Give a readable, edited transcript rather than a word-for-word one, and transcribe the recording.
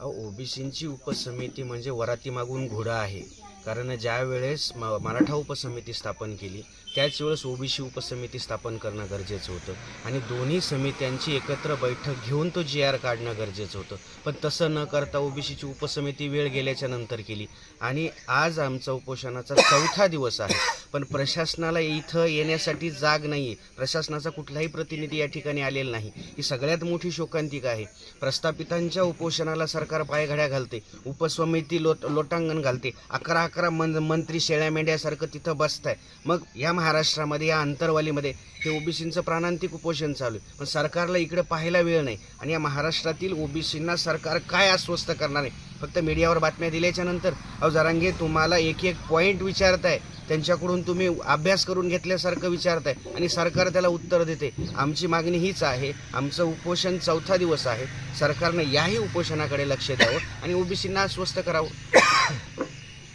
ओबीसींची उपसमिती म्हणजे वराती मागून घोडा आहे. कारण ज्या वेळेस मराठा उपसमिती स्थापन केली त्याच वेळेस ओबीसी उपसमिती स्थापन करणं गरजेचं होतं आणि दोन्ही समित्यांची एकत्र बैठक घेऊन तो जी आर काढणं गरजेचं होतं. पण तसं न करता ओबीसीची उपसमिती वेळ गेल्याच्या नंतर केली आणि आज आमचा उपोषणाचा 4था दिवस आहे. पण प्रशासनाला इथं येण्यासाठी जाग नाही आहे. प्रशासनाचा कुठलाही प्रतिनिधी या ठिकाणी आलेला नाही. ही सगळ्यात मोठी शोकांतिका आहे. प्रस्थापितांच्या उपोषणाला सरकार पायघड्या घालते, उपसमिती लोटांगण घालते, 11 मंत्री शेळ्या मेंढ्यासारखं तिथं बसत आहे. मग या महाराष्ट्रामध्ये या अंतरवालीमध्ये हे ओबीसींचं प्राणांतिक उपोषण चालू आहे. पण सरकारला इकडे पाहायला वेळ नाही आणि या महाराष्ट्रातील ओबीसींना सरकार काय आश्वस्त करणार आहे? फक्त मीडियावर बातम्या दिल्याच्या नंतर जरांगे तुम्हाला एक पॉईंट विचारताय, त्यांच्याकडून तुम्ही अभ्यास करून घेतल्यासारखं विचारताय आणि सरकार त्याला उत्तर देते. आमची मागणी हीच आहे. आमचं उपोषण 4था दिवस आहे. सरकारनं याही उपोषणाकडे लक्ष द्यावं आणि ओबीसींना आश्वस्त करावं.